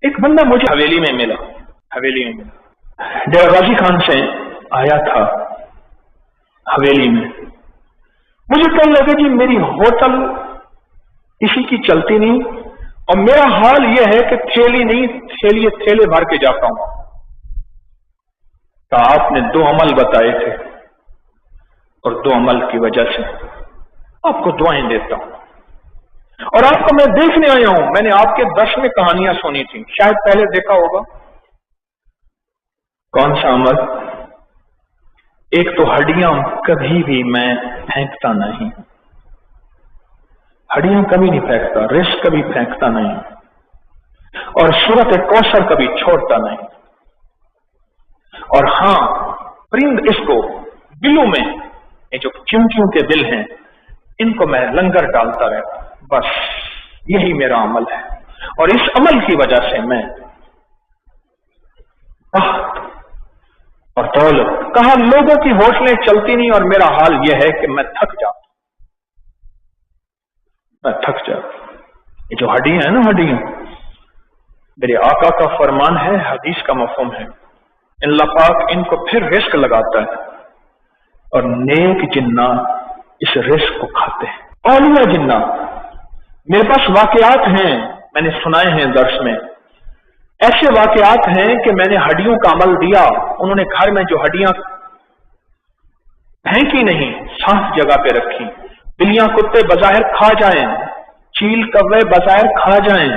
ایک بندہ مجھے حویلی میں ملا ڈیرہ غازی خان سے آیا تھا حویلی میں. مجھے کہنے لگا جی میری ہوٹل کسی کی چلتی نہیں اور میرا حال یہ ہے کہ تھیلے بھر کے جاتا ہوں. تو آپ نے 2 عمل بتائے تھے اور 2 عمل کی وجہ سے آپ کو دعائیں دیتا ہوں. اور آپ کو میں دیکھنے آیا ہوں. میں نے آپ کے درس میں کہانیاں سنی تھی, شاید پہلے دیکھا ہوگا. کون سا عمل؟ ایک تو ہڈیاں کبھی بھی میں پھینکتا نہیں, ہڈیاں کبھی نہیں پھینکتا, رزق کبھی پھینکتا نہیں, اور سورت کوثر کبھی چھوڑتا نہیں. اور ہاں پرند اس کو بلوں میں یہ جو چونٹیوں کے دل ہیں ان کو میں لنگر ڈالتا رہتا. بس یہی میرا عمل ہے. اور اس عمل کی وجہ سے میں اور دولت کہا لوگوں کی ہوٹلیں چلتی نہیں اور میرا حال یہ ہے کہ میں تھک جاتا. یہ جو ہڈیاں ہیں نا, ہڈیاں میرے آقا کا فرمان ہے, حدیث کا مفہوم ہے, اللہ پاک ان کو پھر رزق لگاتا ہے اور نیک جنات اس رزق کو کھاتے ہیں. اولیاء جنات میرے پاس واقعات ہیں, میں نے سنائے ہیں درس میں. ایسے واقعات ہیں کہ میں نے ہڈیوں کا عمل دیا, انہوں نے گھر میں جو ہڈیاں پھینکی نہیں صاف جگہ پہ رکھی. بلیاں کتے بظاہر کھا جائیں, چیل کوے بظاہر کھا جائیں,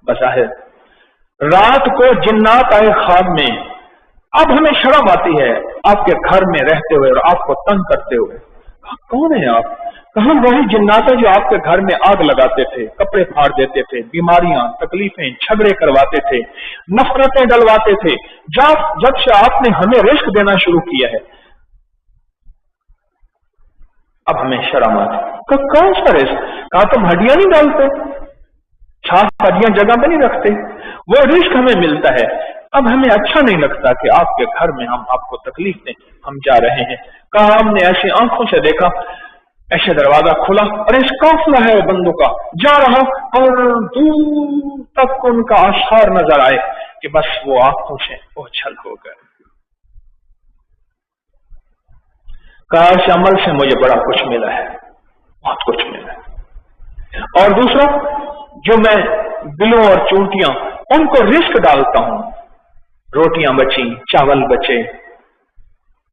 بظاہر رات کو جنات آئے خواب میں. اب ہمیں شرم آتی ہے آپ کے گھر میں رہتے ہوئے اور آپ کو تنگ کرتے ہوئے. کون ہیں آپ؟ کہاں وہی جنات جو آپ کے گھر میں آگ لگاتے تھے, کپڑے پھاڑ دیتے تھے, بیماریاں تکلیفیں جھگڑے کرواتے تھے, نفرتیں ڈلواتے تھے. جب سے آپ نے ہمیں رزق دینا شروع کیا ہے اب ہمیں شرم آتی. کون سا رزق؟ کہا تم ہڈیاں نہیں ڈالتے, چھاپ ہڈیاں جگہ پہ نہیں رکھتے, وہ رزق ہمیں ملتا ہے. اب ہمیں اچھا نہیں لگتا کہ آپ کے گھر میں ہم آپ کو تکلیف دیں, ہم جا رہے ہیں. کہا ہم نے ایسی آنکھوں سے دیکھا, ایسے دروازہ کھلا اور اس قافلہ ہے بندوں کا جا رہا اور دور تک ان کا آثار نظر آئے کہ بس وہ آنکھوں سے اوچھل ہو گئے. کہا اس عمل سے مجھے بڑا کچھ ملا ہے, بہت کچھ ملا ہے. اور دوسرا جو میں بلوں اور چونٹیاں ان کو رزق ڈالتا ہوں, روٹیاں بچی, چاول بچے,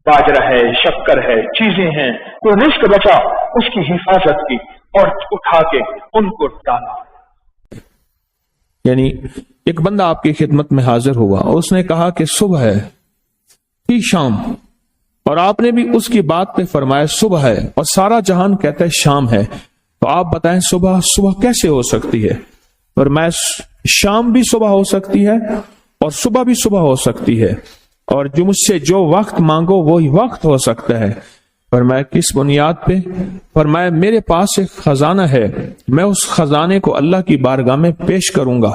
باجرہ ہے, شکر ہے, چیزیں ہیں, کوئی رزق بچا اس کی حفاظت کی اور اٹھا کے ان کو ڈالا. یعنی ایک بندہ آپ کی خدمت میں حاضر ہوا اور اس نے کہا کہ صبح ہے کہ شام, اور آپ نے بھی اس کی بات پہ فرمایا صبح ہے اور سارا جہان کہتا ہے شام ہے. تو آپ بتائیں صبح کیسے ہو سکتی ہے؟ اور میں شام بھی صبح ہو سکتی ہے اور صبح بھی صبح ہو سکتی ہے, اور جو مجھ سے جو وقت مانگو وہی وقت ہو سکتا ہے. فرمایا کس بنیاد پہ؟ فرمایا میرے پاس ایک خزانہ ہے, میں اس خزانے کو اللہ کی بارگاہ میں پیش کروں گا,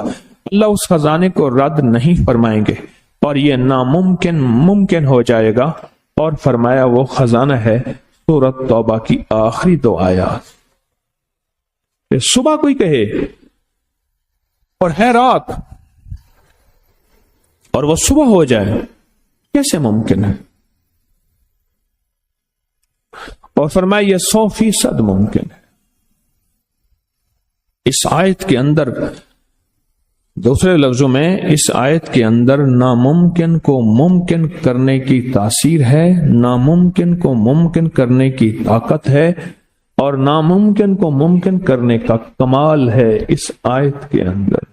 اللہ اس خزانے کو رد نہیں فرمائیں گے اور یہ ناممکن ممکن ہو جائے گا. اور فرمایا وہ خزانہ ہے سورۃ توبہ کی آخری 2 آیات. صبح کوئی کہے اور ہے رات اور وہ صبح ہو جائے, کیسے ممکن ہے؟ اور فرمایا یہ 100% ممکن ہے. اس آیت کے اندر, دوسرے لفظوں میں اس آیت کے اندر ناممکن کو ممکن کرنے کی تاثیر ہے, ناممکن کو ممکن کرنے کی طاقت ہے, اور ناممکن کو ممکن کرنے کا کمال ہے اس آیت کے اندر.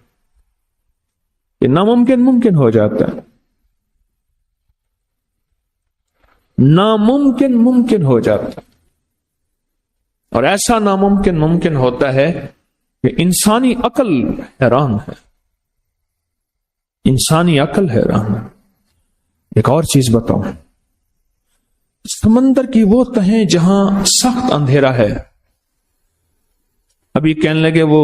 یہ ناممکن ممکن ہو جاتا ہے, ناممکن ممکن ہو جاتا ہے, اور ایسا ناممکن ممکن ہوتا ہے کہ انسانی عقل حیران ہے, انسانی عقل حیران ہے. ایک اور چیز بتاؤں, سمندر کی وہ تہیں جہاں سخت اندھیرا ہے, ابھی کہنے لگے وہ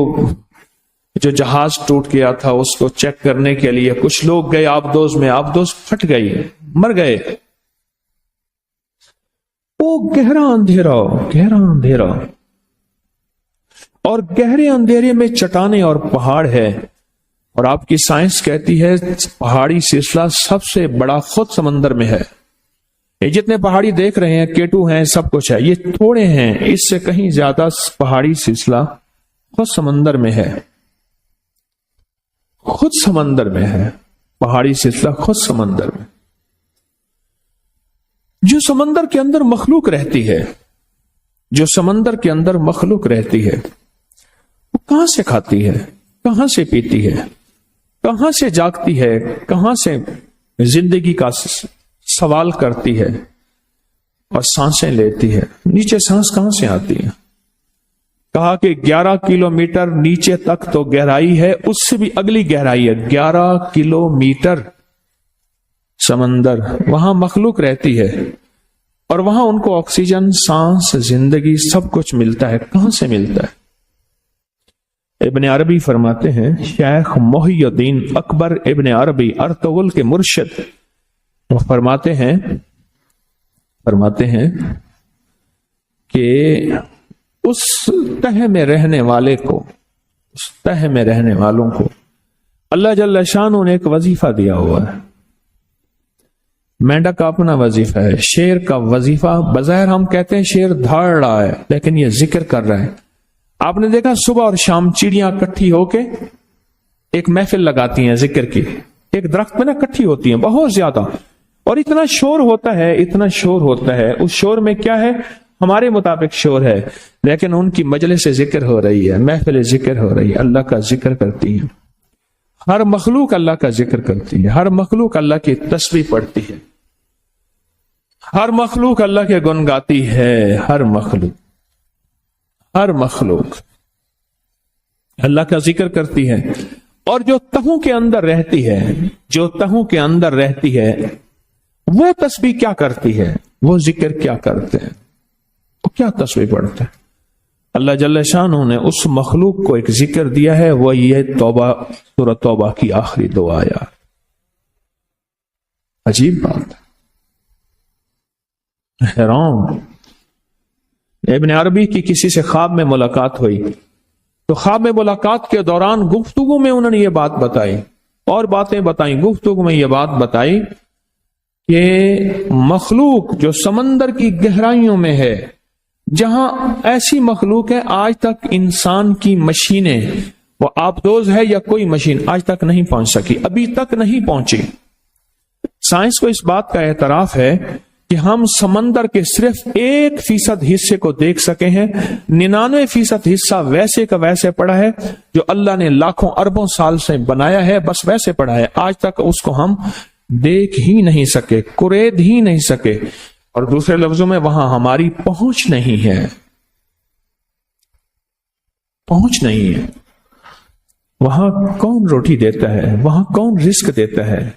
جو جہاز ٹوٹ گیا تھا اس کو چیک کرنے کے لیے کچھ لوگ گئے آبدوز میں, آبدوز پھٹ گئی, مر گئے. وہ گہرا اندھیرا اور گہرے اندھیرے میں چٹانیں اور پہاڑ ہے, اور آپ کی سائنس کہتی ہے پہاڑی سلسلہ سب سے بڑا خود سمندر میں ہے. یہ جتنے پہاڑی دیکھ رہے ہیں، کیٹو ہیں، سب کچھ ہے، یہ تھوڑے ہیں، اس سے کہیں زیادہ پہاڑی سلسلہ خود سمندر میں ہے. خود سمندر میں ہے پہاڑی سلسلہ، خود سمندر میں. جو سمندر کے اندر مخلوق رہتی ہے، جو سمندر کے اندر مخلوق رہتی ہے، وہ کہاں سے کھاتی ہے، کہاں سے پیتی ہے، کہاں سے جاگتی ہے، کہاں سے زندگی کا سوال کرتی ہے اور سانسیں لیتی ہے. نیچے سانس کہاں سے آتی ہے؟ کہا کہ 11 کلومیٹر نیچے تک تو گہرائی ہے، اس سے بھی اگلی گہرائی ہے. 11 کلومیٹر سمندر، وہاں مخلوق رہتی ہے اور وہاں ان کو آکسیجن، سانس، زندگی سب کچھ ملتا ہے. کہاں سے ملتا ہے؟ ابن عربی فرماتے ہیں، شیخ محی الدین اکبر ابن عربی ارطغرل کے مرشد، وہ فرماتے ہیں کہ اس تہ میں رہنے والے کو، اس تہ میں رہنے والوں کو اللہ جل شانہ نے ایک وظیفہ دیا ہوا ہے. مینڈک کا اپنا وظیفہ ہے، شیر کا وظیفہ بظاہر ہم کہتے ہیں شیر دھاڑ رہا ہے، لیکن یہ ذکر کر رہا ہے. آپ نے دیکھا صبح اور شام چڑیاں اکٹھی ہو کے ایک محفل لگاتی ہیں ذکر کی، ایک درخت میں نا اکٹھی ہوتی ہیں بہت زیادہ، اور اتنا شور ہوتا ہے، اتنا شور ہوتا ہے. اس شور میں کیا ہے؟ ہمارے مطابق شور ہے، لیکن ان کی مجلس ذکر ہو رہی ہے، محفل ذکر ہو رہی ہے، اللہ کا ذکر کرتی ہے. ہر مخلوق اللہ کا ذکر کرتی ہے، ہر مخلوق اللہ کی تسبیح پڑھتی ہے، ہر مخلوق اللہ کے گن گاتی ہے. ہر مخلوق اللہ کا ذکر کرتی ہے. اور جو تہوں کے اندر رہتی ہے، جو تہوں کے اندر رہتی ہے، وہ تسبیح کیا کرتی ہے، وہ ذکر کیا کرتے ہیں، وہ کیا تسبیح پڑھتے ہیں. اللہ جل شانہ نے اس مخلوق کو ایک ذکر دیا ہے، وہ یہ توبہ، سورۃ توبہ کی آخری 2 آیات. عجیب بات، حیران. ابن عربی کی کسی سے خواب میں ملاقات ہوئی، تو خواب میں ملاقات کے دوران گفتگو میں انہوں نے یہ بات بتائی اور باتیں بتائیں. گفتگو میں یہ بات بتائی کہ مخلوق جو سمندر کی گہرائیوں میں ہے، جہاں ایسی مخلوق ہے آج تک انسان کی مشینیں، وہ آبدوز ہے یا کوئی مشین آج تک نہیں پہنچ سکی، ابھی تک نہیں پہنچی. سائنس کو اس بات کا اعتراف ہے کہ ہم سمندر کے صرف 1% حصے کو دیکھ سکے ہیں. 99% حصہ ویسے کا ویسے پڑا ہے جو اللہ نے لاکھوں اربوں سال سے بنایا ہے، بس ویسے پڑا ہے. آج تک اس کو ہم دیکھ ہی نہیں سکے، قرید ہی نہیں سکے. اور دوسرے لفظوں میں وہاں ہماری پہنچ نہیں ہے، پہنچ نہیں ہے. وہاں کون روٹی دیتا ہے، وہاں کون رزق دیتا ہے،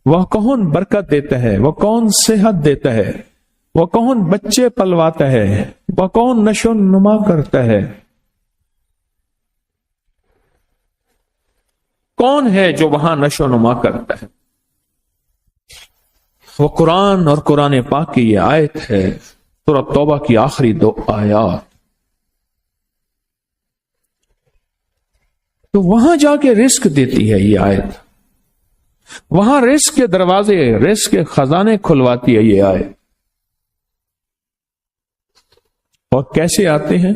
وہ کون برکت دیتا ہے، وہ کون صحت دیتا ہے، وہ کون بچے پلواتا ہے، وہ کون نشو نما کرتا ہے، کون ہے جو وہاں نشو نما کرتا ہے؟ وہ قرآن اور قرآن پاک کی یہ آیت ہے، سورۃ توبہ کی آخری 2 آیات. تو وہاں جا کے رزق دیتی ہے یہ آیت، وہاں رزق کے دروازے، رزق کے خزانے کھلواتی ہے یہ آیت. اور کیسے آتے ہیں؟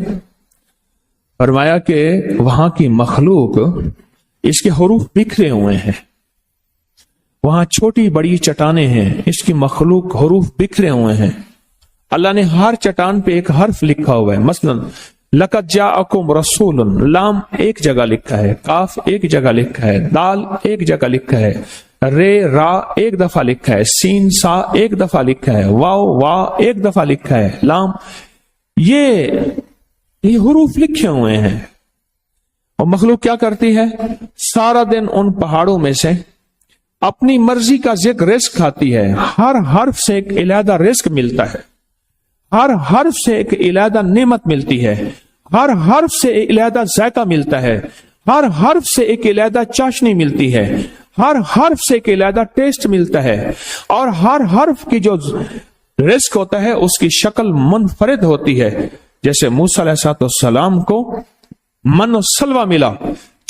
فرمایا کہ وہاں کی مخلوق، اس کے حروف بکھرے ہوئے ہیں، وہاں چھوٹی بڑی چٹانیں ہیں، اس کی مخلوق حروف بکھرے ہوئے ہیں. اللہ نے ہر چٹان پہ ایک حرف لکھا ہوا ہے. مثلا لقد جاءکم رسول، لام ایک جگہ لکھا ہے، کاف ایک جگہ لکھا ہے، دال ایک جگہ لکھا ہے، رے را ایک دفعہ لکھا ہے، سین سا ایک دفعہ لکھا ہے، واو وا ایک دفعہ لکھا ہے، لام. یہ حروف لکھے ہوئے ہیں. اور مخلوق کیا کرتی ہے؟ سارا دن ان پہاڑوں میں سے اپنی مرضی کا ذکر رزق کھاتی ہے. ہر حرف سے ایک علیحدہ رزق ملتا ہے، ہر حرف سے ایک علیحدہ نعمت ملتی ہے، ہر حرف سے ایک علیحدہ ذائقہ ملتا ہے، ہر حرف سے ایک علیحدہ چاشنی ملتی ہے، ہر حرف سے ایک علیحدہ ٹیسٹ ملتا ہے. اور ہر حرف کی جو رزق ہوتا ہے اس کی شکل منفرد ہوتی ہے. جیسے موسیٰ علیہ السلام کو من و سلوہ ملا،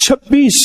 26